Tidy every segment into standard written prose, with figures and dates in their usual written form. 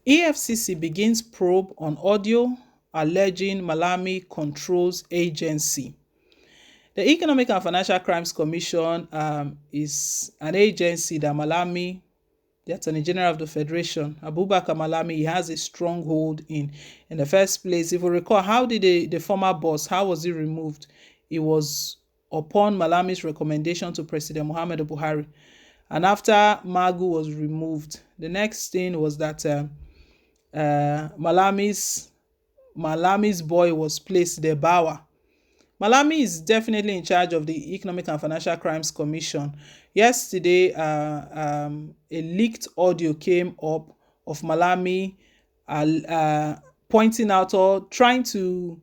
EFCC begins probe on audio alleging MALAMI controls agency. The Economic and Financial Crimes Commission is an agency that MALAMI, the Attorney General of the Federation, Abubakar Malami, he has a stronghold in. In the first place, if you recall, how did the former boss, how was he removed? It was upon Malami's recommendation to President Muhammadu Buhari. And after Magu was removed, the next thing was that Malami's boy was placed there, Bawa. Malami is definitely in charge of the Economic and Financial Crimes Commission. Yesterday, a leaked audio came up of Malami pointing out or trying to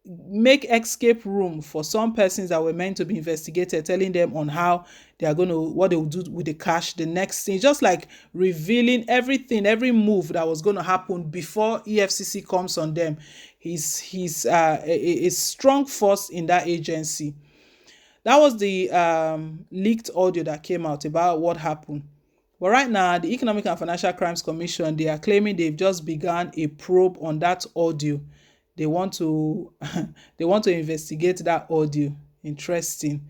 make escape room for some persons that were meant to be investigated, telling them on how they are going to, what they will do with the cash, the next thing, just like revealing everything, every move that was going to happen before EFCC comes on them. He's a strong force in that agency. That was the leaked audio that came out about what happened. But right now, the Economic and Financial Crimes Commission, they are claiming they've just begun a probe on that audio. They want to investigate that audio. Interesting.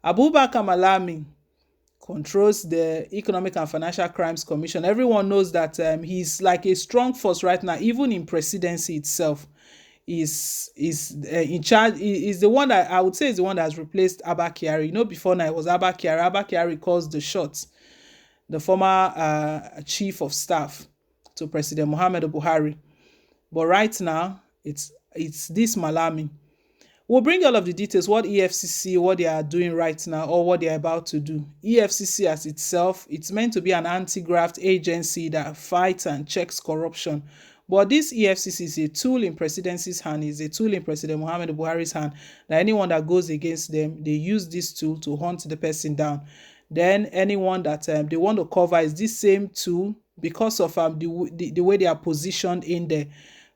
Abubakar Malami controls the Economic and Financial Crimes Commission. Everyone knows that he's like a strong force right now, even in presidency itself. Is in charge. Is the one that I would say is the one that has replaced Abba Kyari. You know, before now it was Abba Kyari. Abba Kyari calls the shots. The former chief of staff to President Muhammadu Buhari. But right now, it's this Malami. We'll bring all of the details, what EFCC, what they are doing right now, or what they are about to do. EFCC as itself, it's meant to be an anti-graft agency that fights and checks corruption. But this EFCC is a tool in presidency's hand, is a tool in President Muhammadu Buhari's hand, that anyone that goes against them, they use this tool to hunt the person down. Then anyone that they want to cover is this same tool because of the way they are positioned in there.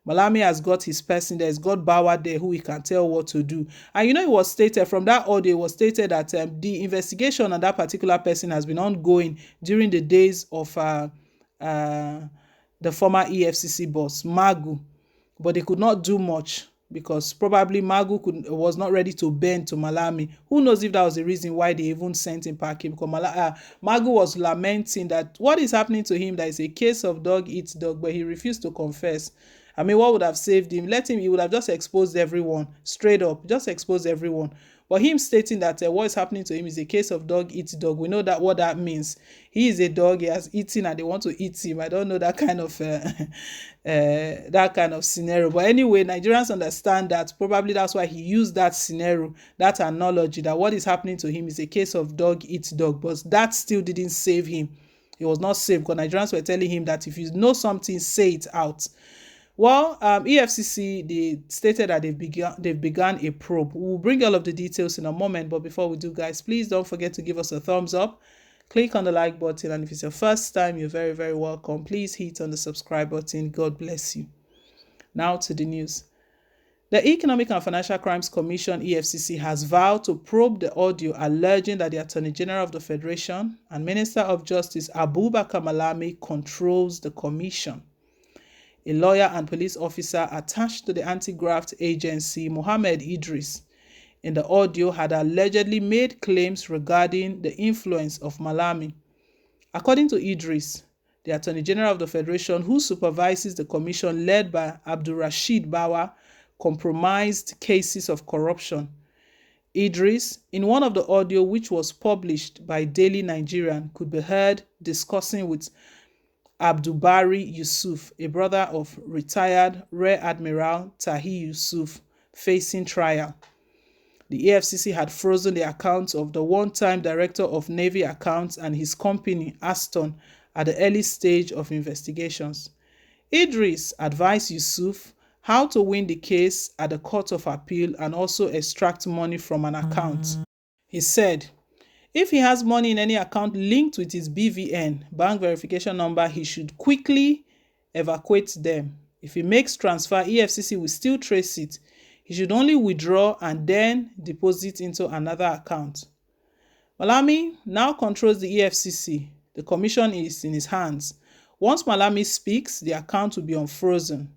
Malami has got his person there, he's got Bawa there who he can tell what to do. And you know, it was stated from that audio, it was stated that the investigation on that particular person has been ongoing during the days of the former EFCC boss, Magu. But they could not do much because probably Magu was not ready to bend to Malami. Who knows if that was the reason why they even sent him packing, because Magu was lamenting that what is happening to him, that is a case of dog eats dog, but he refused to confess. I mean, what would have saved him? He would have just exposed everyone, straight up, just exposed everyone. But him stating that what is happening to him is a case of dog eats dog. We know that what that means. He is a dog, he has eaten and they want to eat him. I don't know that kind of scenario. But anyway, Nigerians understand that probably that's why he used that scenario, that analogy, that what is happening to him is a case of dog eats dog. But that still didn't save him. He was not saved because Nigerians were telling him that if you know something, say it out. Well, EFCC, they stated that they've begun a probe. We'll bring all of the details in a moment, but before we do, guys, please don't forget to give us a thumbs up. Click on the like button, and if it's your first time, you're very, very welcome. Please hit on the subscribe button. God bless you. Now to the news. The Economic and Financial Crimes Commission, EFCC, has vowed to probe the audio alleging that the Attorney General of the Federation and Minister of Justice Abubakar Malami controls the commission. A lawyer and police officer attached to the anti-graft agency, Mohammed Idris, in the audio had allegedly made claims regarding the influence of Malami. According to Idris, the Attorney General of the Federation, who supervises the commission led by Abdul Rashid Bawa, compromised cases of corruption. Idris, in one of the audio which was published by Daily Nigerian, could be heard discussing with Abdulbari Yusuf, a brother of retired Rear Admiral Tahi Yusuf, facing trial. The EFCC had frozen the accounts of the one-time Director of Navy Accounts and his company, Aston, at the early stage of investigations. Idris advised Yusuf how to win the case at the Court of Appeal and also extract money from an account. He said, if he has money in any account linked with his BVN, bank verification number, he should quickly evacuate them. If he makes transfer, EFCC will still trace it. He should only withdraw and then deposit into another account. Malami now controls the EFCC. The commission is in his hands. Once Malami speaks, the account will be unfrozen.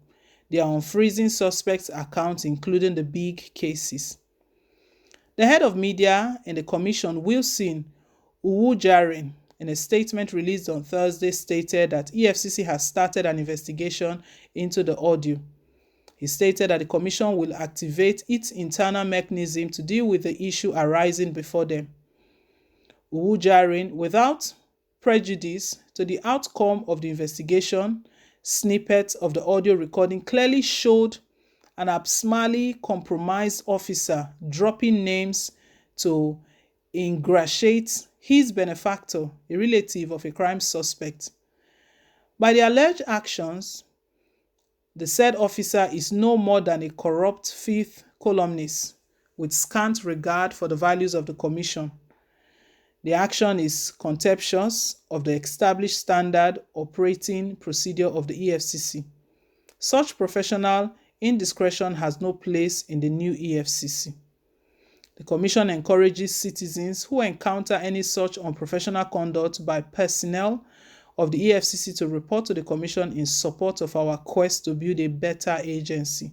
They are unfreezing suspects' accounts, including the big cases. The head of media in the commission, Wilson Uwujarin, in a statement released on Thursday, stated that EFCC has started an investigation into the audio. He stated that the commission will activate its internal mechanism to deal with the issue arising before them. Uwujarin, without prejudice to the outcome of the investigation, snippets of the audio recording clearly showed an absmally compromised officer dropping names to ingratiate his benefactor, a relative of a crime suspect. By the alleged actions, the said officer is no more than a corrupt fifth columnist with scant regard for the values of the commission. The action is contemptuous of the established standard operating procedure of the EFCC. Such professional indiscretion has no place in the new EFCC. The Commission encourages citizens who encounter any such unprofessional conduct by personnel of the EFCC to report to the Commission in support of our quest to build a better agency.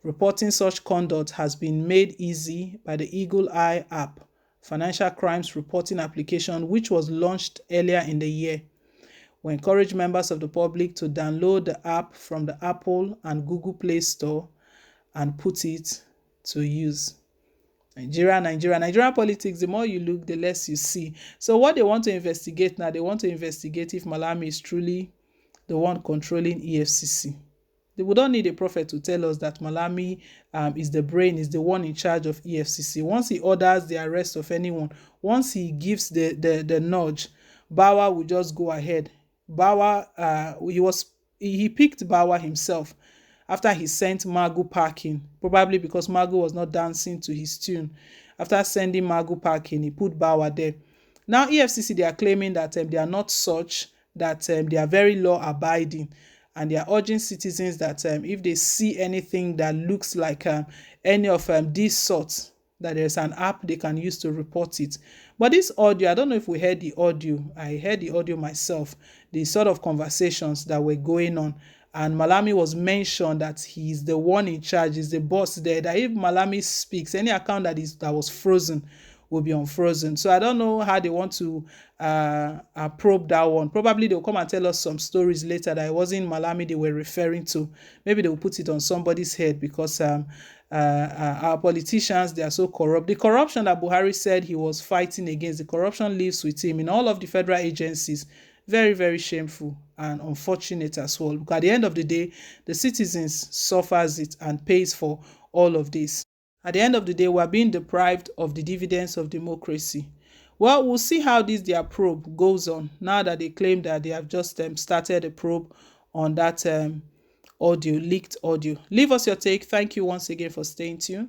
Reporting such conduct has been made easy by the Eagle Eye app, financial crimes reporting application, which was launched earlier in the year. We encourage members of the public to download the app from the Apple and Google Play Store and put it to use. Nigeria politics, the more you look, the less you see. So what they want to investigate now, they want to investigate if Malami is truly the one controlling EFCC. We don't need a prophet to tell us that Malami is the brain, is the one in charge of EFCC. Once he orders the arrest of anyone, once he gives the nudge, Bawa will just go ahead. Bawa, he picked Bawa himself after he sent Magu packing, probably because Magu was not dancing to his tune. After sending Magu packing, he put Bawa there. Now EFCC, they are claiming that they are not such, that they are very law-abiding, and they are urging citizens that if they see anything that looks like any of these sorts, that there's an app they can use to report it. But this audio, I don't know if we heard the audio. I heard the audio myself, the sort of conversations that were going on. And Malami was mentioned that he's the one in charge, he's the boss there, that if Malami speaks, any account that was frozen will be unfrozen. So I don't know how they want to probe that one. Probably they'll come and tell us some stories later that it wasn't Malami they were referring to. Maybe they'll put it on somebody's head because our politicians, they are so corrupt. The corruption that Buhari said he was fighting against, the corruption lives with him in all of the federal agencies. Very, very shameful and unfortunate as well. Because at the end of the day, the citizens suffers it and pays for all of this. At the end of the day, we are being deprived of the dividends of democracy. Well, we'll see how their probe goes on now that they claim that they have just started a probe on that leaked audio. Leave us your take. Thank you once again for staying tuned.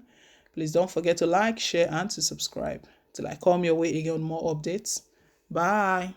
Please don't forget to like, share, and to subscribe. Till I come your way again on more updates. Bye.